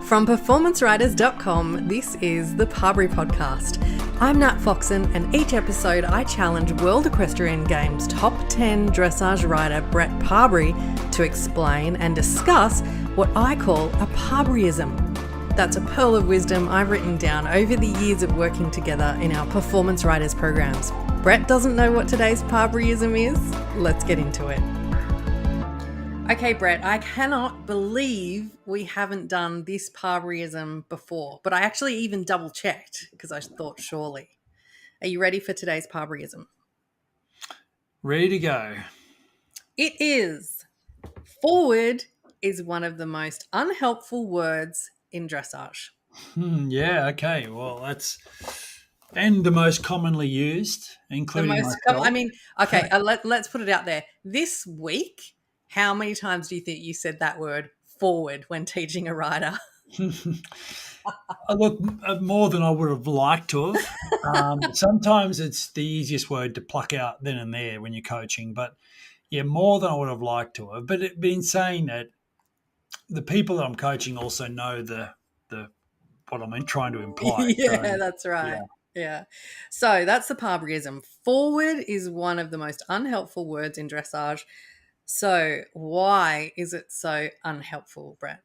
From performanceriders.com, this is the Parbery Podcast. I'm Nat Foxon, and each episode I challenge World Equestrian Games top 10 dressage rider Brett Parbery to explain and discuss what I call a Parberyism. That's a pearl of wisdom I've written down over the years of working together in our performance riders programs. Brett doesn't know what today's Parberyism is. Let's get into it. Okay, Brett, I cannot believe we haven't done this Parberyism before, but I actually even double checked because I thought surely. Are you ready for today's Parberyism? Ready to go. It is. Forward is one of the most unhelpful words in dressage. Yeah, okay. Well, that's and the most commonly used, including myself. Let's put it out there. This week, how many times do you think you said that word forward when teaching a rider? Look, more than I would have liked to have. Sometimes it's the easiest word to pluck out then and there when you're coaching, but yeah, more than I would have liked to have. But in saying that, the people that I'm coaching also know the what I'm trying to imply. Yeah, so, that's right. Yeah. So that's the Parberyism. Forward is one of the most unhelpful words in dressage. So why is it so unhelpful, Brett?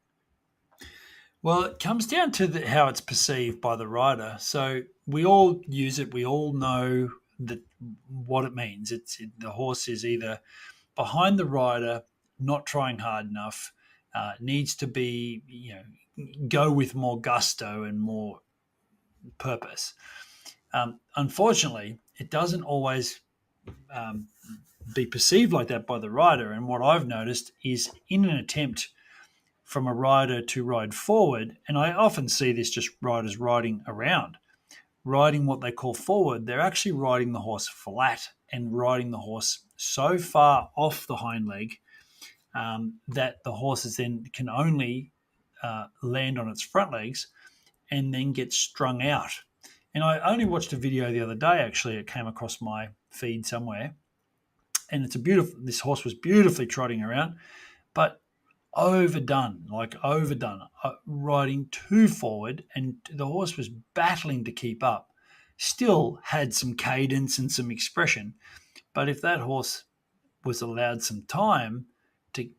Well, it comes down to how it's perceived by the rider. So we all use it. We all know what it means. The horse is either behind the rider, not trying hard enough, needs to be, go with more gusto and more purpose. Unfortunately, it doesn't always be perceived like that by the rider. And what I've noticed is in an attempt from a rider to ride forward, and I often see this just riders riding around, riding what they call forward, they're actually riding the horse flat and riding the horse so far off the hind leg that the horses then can only land on its front legs and then get strung out. And I only watched a video the other day, actually. It came across my feed somewhere. And this horse was beautifully trotting around, but overdone, riding too forward, and the horse was battling to keep up. Still had some cadence and some expression, but if that horse was allowed some time to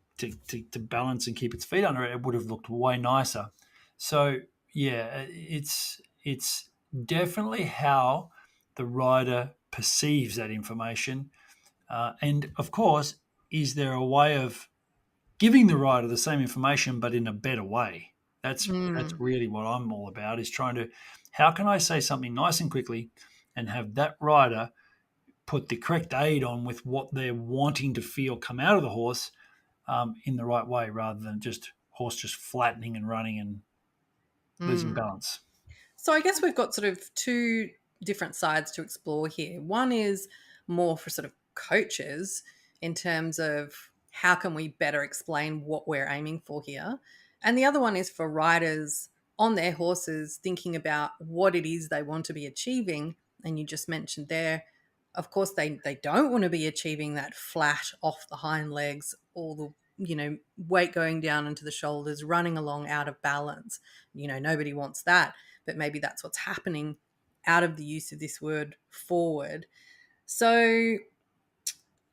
balance and keep its feet under it, it would have looked way nicer. So yeah, it's definitely how the rider perceives that information. And of course, is there a way of giving the rider the same information but in a better way? That's really what I'm all about, is trying to, how can I say something nice and quickly and have that rider put the correct aid on with what they're wanting to feel come out of the horse in the right way, rather than horse just flattening and running and losing balance. So I guess we've got sort of two different sides to explore here. One is more for sort of coaches in terms of how can we better explain what we're aiming for here. And the other one is for riders on their horses thinking about what it is they want to be achieving. And you just mentioned there, of course, they don't want to be achieving that flat off the hind legs, all the weight going down into the shoulders, running along out of balance. Nobody wants that, but maybe that's what's happening out of the use of this word forward. So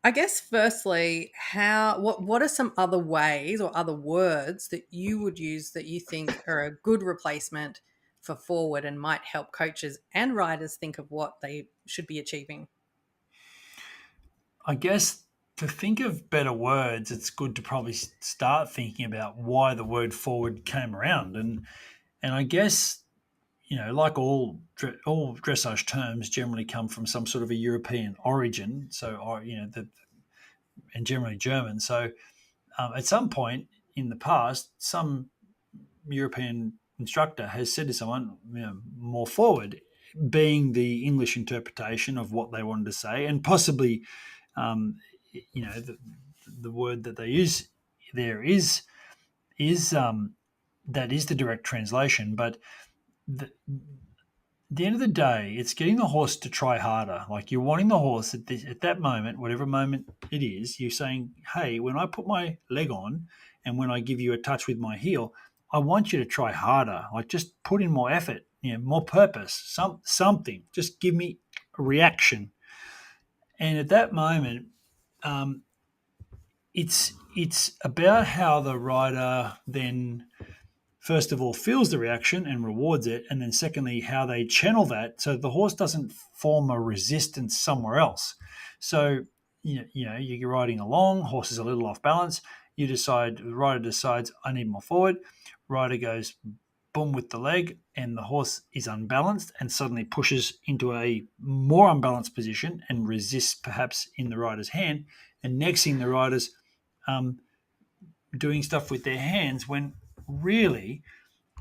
I guess firstly, what are some other ways or other words that you would use that you think are a good replacement for forward and might help coaches and riders think of what they should be achieving? I guess to think of better words, it's good to probably start thinking about why the word forward came around. And I guess, like all dressage terms generally come from some sort of a European origin. So, and generally German. So at some point in the past, some European instructor has said to someone, more forward, being the English interpretation of what they wanted to say, and possibly, the word that they use there is that is the direct translation. But at the end of the day, it's getting the horse to try harder. Like, you're wanting the horse at that moment, whatever moment it is, you're saying, hey, when I put my leg on and when I give you a touch with my heel, I want you to try harder. Like, just put in more effort, more purpose, something. Just give me a reaction. And at that moment, it's about how the rider then, first of all, feels the reaction and rewards it, and then secondly, how they channel that so the horse doesn't form a resistance somewhere else. So you're riding along, horse is a little off balance. The rider decides, I need more forward. Rider goes boom with the leg, and the horse is unbalanced and suddenly pushes into a more unbalanced position and resists perhaps in the rider's hand. And next thing, the rider's doing stuff with their hands, when really,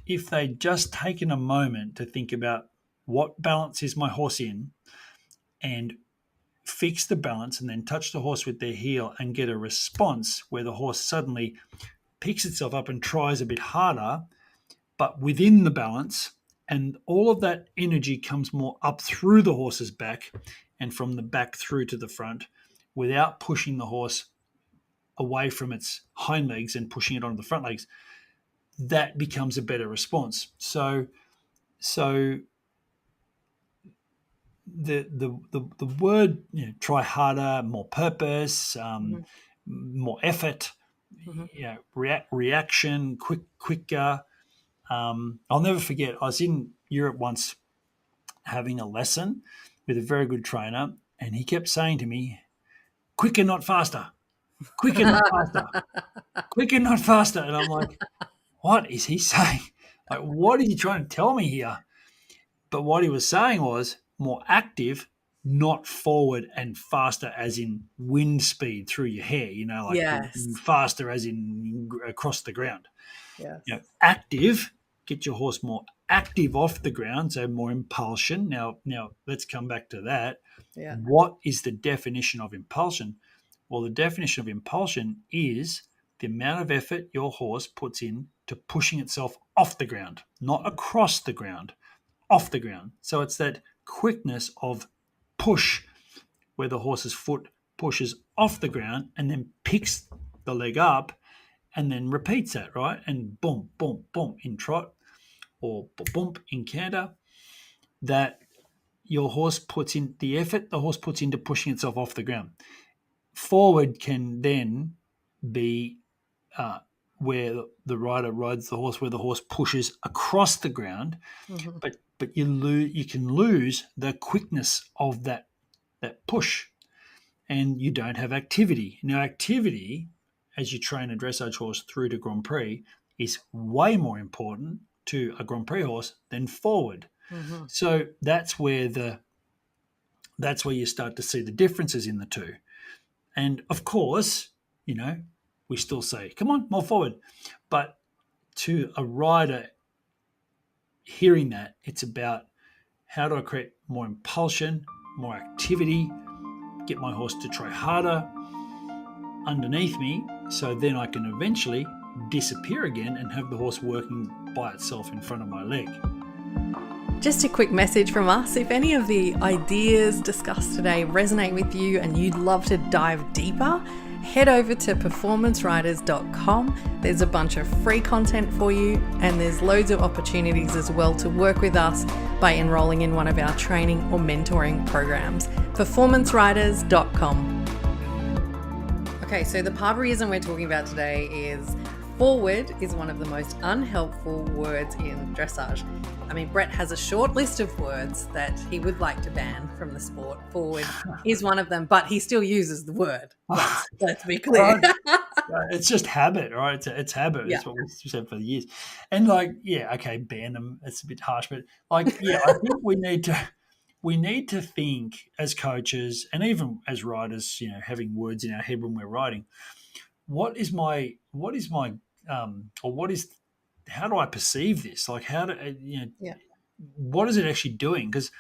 if they'd just taken a moment to think about what balance is my horse in and fix the balance and then touch the horse with their heel and get a response where the horse suddenly picks itself up and tries a bit harder, but within the balance, and all of that energy comes more up through the horse's back and from the back through to the front without pushing the horse away from its hind legs and pushing it onto the front legs, that becomes a better response. So the word, try harder, more purpose, more effort, reaction, quicker. I'll never forget, I was in Europe once having a lesson with a very good trainer, and he kept saying to me, quicker, not faster, quicker, not faster, quicker, not faster. And I'm like, what is he saying? Like, what is he trying to tell me here? But what he was saying was more active, not forward and faster as in wind speed through your hair, like Yes. faster as in across the ground. Yes. Active, get your horse more active off the ground, so more impulsion. Now let's come back to that. Yeah. What is the definition of impulsion? Well, the definition of impulsion is the amount of effort your horse puts in to pushing itself off the ground, not across the ground, off the ground. So it's that quickness of push where the horse's foot pushes off the ground and then picks the leg up and then repeats that, right? And boom, boom, boom in trot or boom in canter, that your horse puts in the effort the horse puts into pushing itself off the ground. Forward can then be where the rider rides the horse, where the horse pushes across the ground, but you can lose the quickness of that push, and you don't have activity. Now, activity, as you train a dressage horse through to Grand Prix, is way more important to a Grand Prix horse than forward. So that's where you start to see the differences in the two. And of course, we still say, come on, more forward. But to a rider hearing that, it's about, how do I create more impulsion, more activity, get my horse to try harder underneath me, so then I can eventually disappear again and have the horse working by itself in front of my leg. Just a quick message from us. If any of the ideas discussed today resonate with you and you'd love to dive deeper, head over to performanceriders.com. There's a bunch of free content for you, and there's loads of opportunities as well to work with us by enrolling in one of our training or mentoring programs. performanceriders.com. Okay, so the Parberyism we're talking about today is forward is one of the most unhelpful words in dressage. I mean, Brett has a short list of words that he would like to ban from the sport. Forward is one of them, but he still uses the word. Let's be clear. It's just habit, right? It's habit. Yeah. It's what we've said for years. And ban them. It's a bit harsh, but I think we need to think as coaches and even as riders, having words in our head when we're riding. How do I perceive this? Like, what is it actually doing? Because,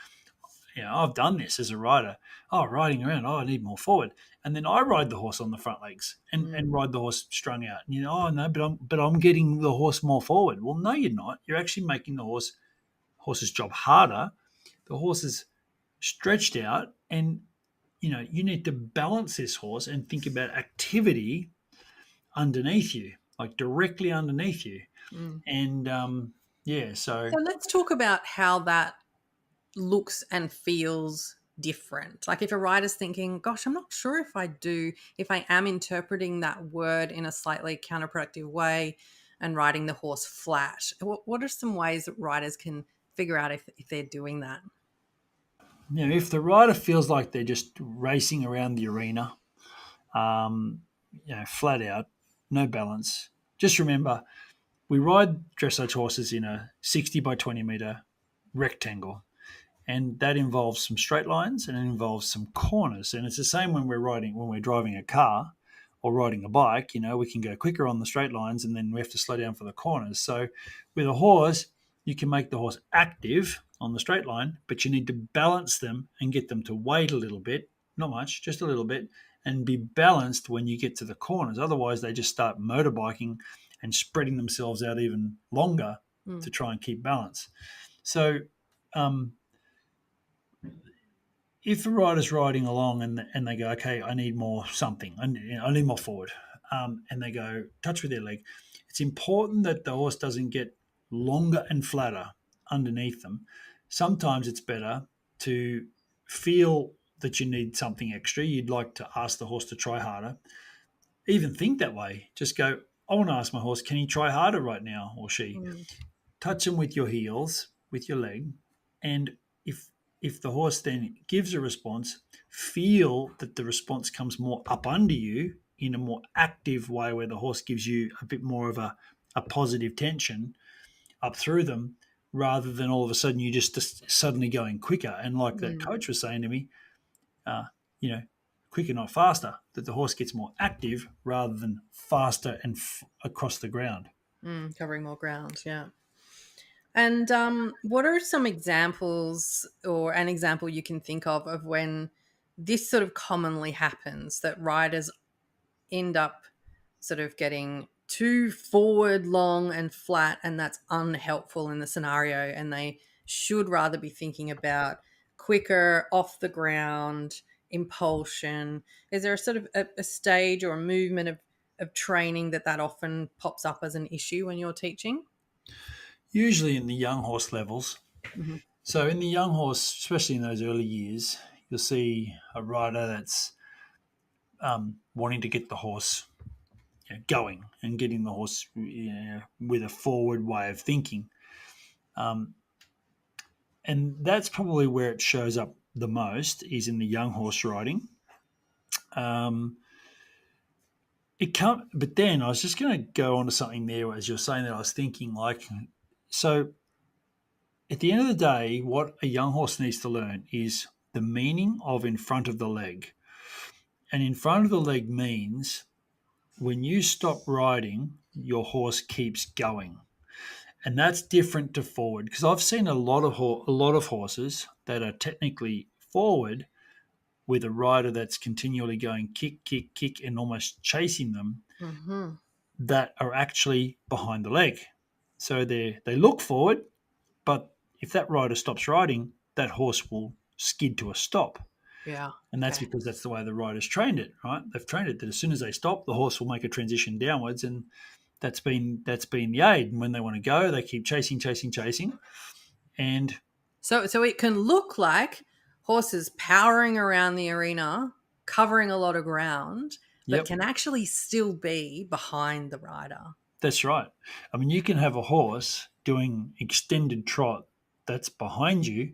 I've done this as a rider. Riding around. I need more forward. And then I ride the horse on the front legs and ride the horse strung out. And, but I'm getting the horse more forward. Well, no, you're not. You're actually making the horse's job harder. The horse is stretched out, and, you need to balance this horse and think about activity underneath you. like directly underneath you. Mm. And so So let's talk about how that looks and feels different. Like if a rider's thinking, gosh, I'm not sure if I am interpreting that word in a slightly counterproductive way and riding the horse flat. What are some ways that riders can figure out if they're doing that? if the rider feels like they're just racing around the arena, flat out, no balance, just remember we ride dressage horses in a 60 by 20 meter rectangle, and that involves some straight lines and it involves some corners. And it's the same when we're driving a car or riding a bike. We can go quicker on the straight lines and then we have to slow down for the corners. So with a horse, you can make the horse active on the straight line, but you need to balance them and get them to wait a little bit, not much, just a little bit, and be balanced when you get to the corners. Otherwise, they just start motorbiking and spreading themselves out even longer to try and keep balance. So if a rider's riding along and they go, okay, I need more something, I need more forward, and they go touch with their leg, it's important that the horse doesn't get longer and flatter underneath them. Sometimes it's better to feel that you need something extra. You'd like to ask the horse to try harder. Even think that way. Just go, I want to ask my horse, can he try harder right now, or she? Touch him with your heels, with your leg, and if the horse then gives a response, feel that the response comes more up under you in a more active way where the horse gives you a bit more of a positive tension up through them, rather than all of a sudden you just suddenly going quicker. And like that coach was saying to me, quicker, not faster, that the horse gets more active rather than faster and across the ground. Covering more ground, yeah. And what are some examples or an example you can think of when this sort of commonly happens, that riders end up sort of getting too forward, long and flat, and that's unhelpful in the scenario, and they should rather be thinking about quicker, off the ground, impulsion? Is there a sort of a stage or a movement of training that often pops up as an issue when you're teaching? Usually in the young horse levels. Mm-hmm. So in the young horse, especially in those early years, you'll see a rider that's wanting to get the horse going and getting the horse with a forward way of thinking. And that's probably where it shows up the most, is in the young horse riding. But then I was just going to go on to something there as you're saying that. I was thinking, so at the end of the day, what a young horse needs to learn is the meaning of in front of the leg. And in front of the leg means when you stop riding, your horse keeps going. And that's different to forward, because I've seen a lot of horses that are technically forward with a rider that's continually going kick, kick, kick, and almost chasing them, that are actually behind the leg. So they look forward, but if that rider stops riding, that horse will skid to a stop. Yeah. And that's because that's the way the rider's trained it, right? They've trained it that as soon as they stop, the horse will make a transition downwards, and that's been the aid. And when they want to go, they keep chasing, and so it can look like horses powering around the arena, covering a lot of ground, but can actually still be behind the rider. That's right. I mean, you can have a horse doing extended trot that's behind you,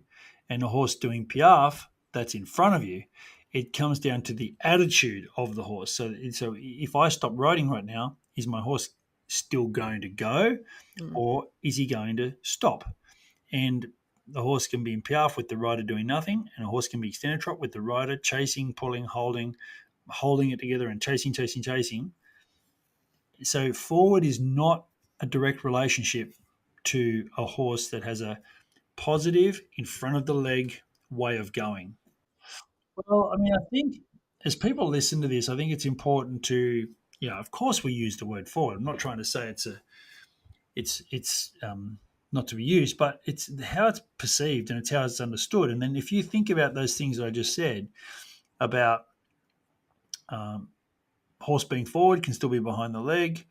and a horse doing piaffe that's in front of you. It comes down to the attitude of the horse. So if I stop riding right now, is my horse still going to go, or is he going to stop? And the horse can be in piaffe with the rider doing nothing, and a horse can be extended trot with the rider chasing, pulling, holding it together and chasing. So forward is not a direct relationship to a horse that has a positive in front of the leg way of going. Well, I mean, I think as people listen to this, I think it's important to, of course we use the word forward. I'm not trying to say it's not to be used, but it's how it's perceived and it's how it's understood. And then if you think about those things I just said about horse being forward can still be behind the leg,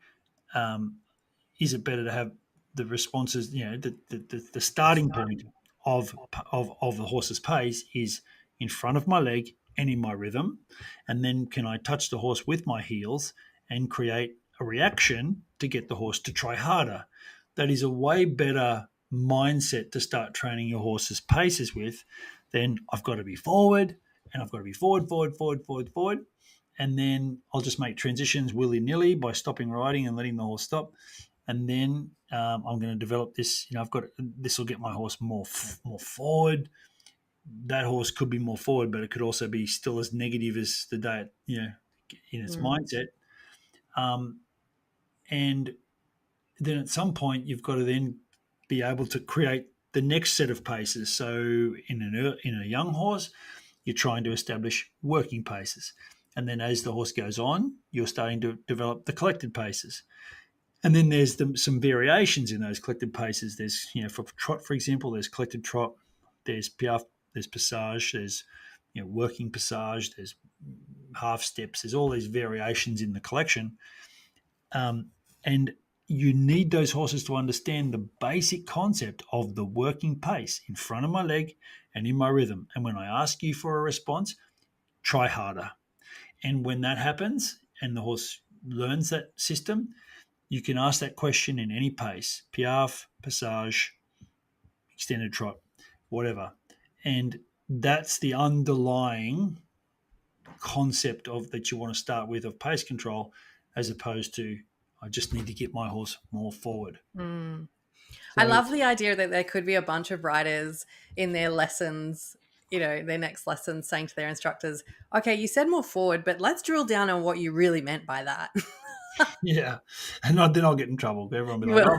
is it better to have the responses, the starting point of the horse's pace is in front of my leg and in my rhythm, and then can I touch the horse with my heels and create a reaction to get the horse to try harder? That is a way better mindset to start training your horse's paces with than I've got to be forward and I've got to be forward, forward, forward, forward, forward, and then I'll just make transitions willy-nilly by stopping riding and letting the horse stop. And then I'm going to develop this. This will get my horse more forward. That horse could be more forward, but it could also be still as negative as the day, in its mindset. And then at some point, you've got to then be able to create the next set of paces. So in a young horse, you're trying to establish working paces. And then as the horse goes on, you're starting to develop the collected paces. And then there's some variations in those collected paces. There's, for trot, for example, there's collected trot, there's piaffe, there's passage, there's, working passage, there's half steps. There's all these variations in the collection. And you need those horses to understand the basic concept of the working pace in front of my leg and in my rhythm. And when I ask you for a response, try harder. And when that happens and the horse learns that system, you can ask that question in any pace, piaffe, passage, extended trot, whatever. And that's the underlying concept of that you want to start with of pace control, as opposed to I just need to get my horse more forward. So, I love the idea that there could be a bunch of riders in their lessons, their next lesson, saying to their instructors, okay, you said more forward, but let's drill down on what you really meant by that. Yeah, and then I'll get in trouble. Everyone will be like,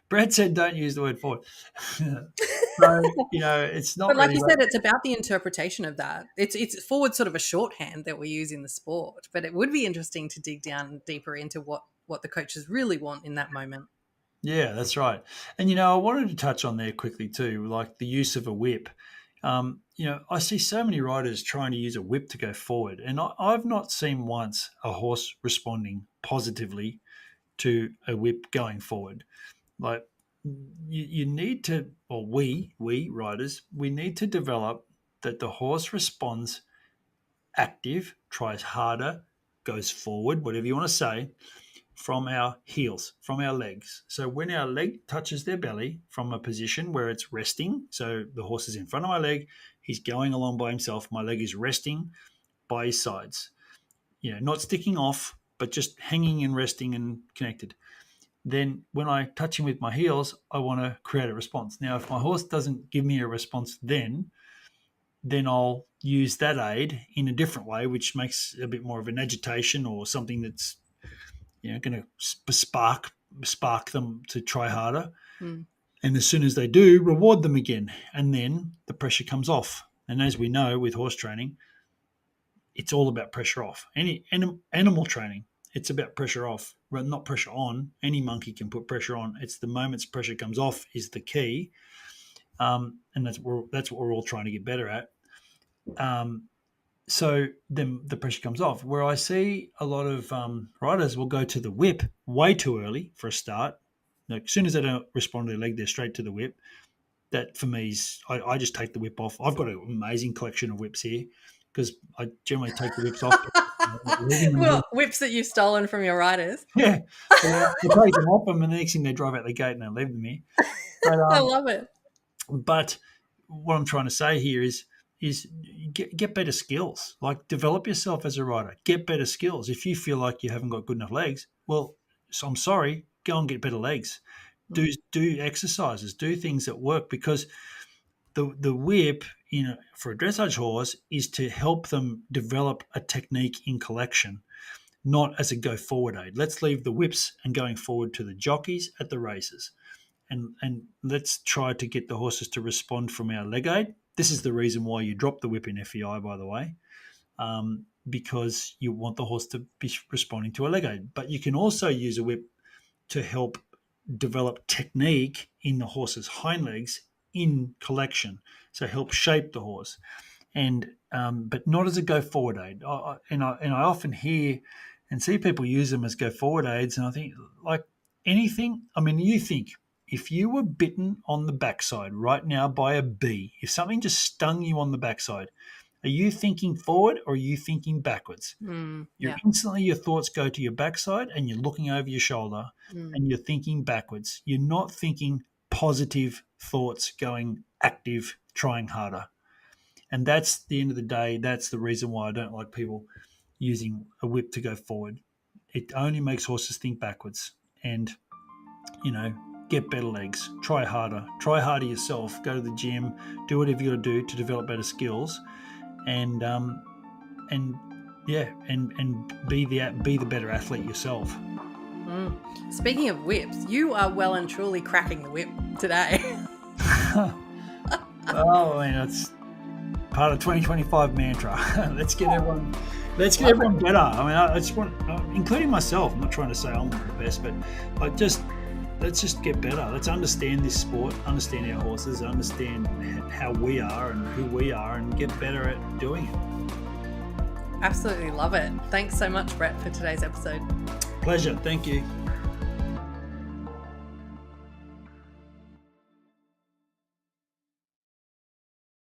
Brett said don't use the word forward. So, it's not. But like you said, it's about the interpretation of that. It's forward sort of a shorthand that we use in the sport, but it would be interesting to dig down deeper into what the coaches really want in that moment. Yeah, that's right. And, I wanted to touch on there quickly too, like the use of a whip. I see so many riders trying to use a whip to go forward, and I've not seen once a horse responding positively to a whip going forward. Like you need to, or we riders, we need to develop that the horse responds active, tries harder, goes forward, whatever you want to say, from our heels, from our legs. So when our leg touches their belly from a position where it's resting, so the horse is in front of my leg, he's going along by himself, my leg is resting by his sides. Not sticking off, but just hanging and resting and connected. Then when I touch him with my heels, I want to create a response. Now, if my horse doesn't give me a response then I'll use that aid in a different way, which makes a bit more of an agitation or something that's going to spark them to try harder. And as soon as they do, reward them again. And then the pressure comes off. And as we know with horse training, it's all about pressure off. Any animal training, it's about pressure off, not pressure on. Any monkey can put pressure on. It's the moments pressure comes off is the key. And that's what we're all trying to get better at. So then the pressure comes off. Where I see a lot of riders will go to the whip way too early for a start. Like, as soon as they don't respond to their leg, they're straight to the whip. That for me is, I just take the whip off. I've got an amazing collection of whips here because I generally take the whips off. Well, whips that you've stolen from your riders. Yeah. I take them off them, and the next thing they drive out the gate and they leave them here. But, I love it. But what I'm trying to say here is get better skills. Like, develop yourself as a rider. Get better skills. If you feel like you haven't got good enough legs, well, so I'm sorry, go and get better legs. Do exercises. Do things that work, because the whip for a dressage horse is to help them develop a technique in collection, not as a go forward aid. Let's leave the whips and going forward to the jockeys at the races. And let's try to get the horses to respond from our leg aid. This is the reason why you drop the whip in FEI, by the way, because you want the horse to be responding to a leg aid. But you can also use a whip to help develop technique in the horse's hind legs in collection, so help shape the horse, and but not as a go forward aid. And I often hear and see people use them as go forward aids. And I think, like anything, I mean, you think if you were bitten on the backside right now by a bee, if something just stung you on the backside, are you thinking forward or are you thinking backwards? Instantly your thoughts go to your backside and you're looking over your shoulder and you're thinking backwards. You're not thinking positive thoughts, going active, trying harder. And that's the end of the day. That's the reason why I don't like people using a whip to go forward. It only makes horses think backwards. And, get better legs, try harder yourself, go to the gym, do whatever you got to do to develop better skills, and be the better athlete yourself. Speaking of whips, you are well and truly cracking the whip today. Well, I mean, that's part of 2025 mantra. Let's get everyone better. I mean, I just want, including myself. I'm not trying to say I'm the best, but let's just get better. Let's understand this sport, understand our horses, understand how we are and who we are, and get better at doing it. Absolutely love it. Thanks so much, Brett, for today's episode. Pleasure. Thank you.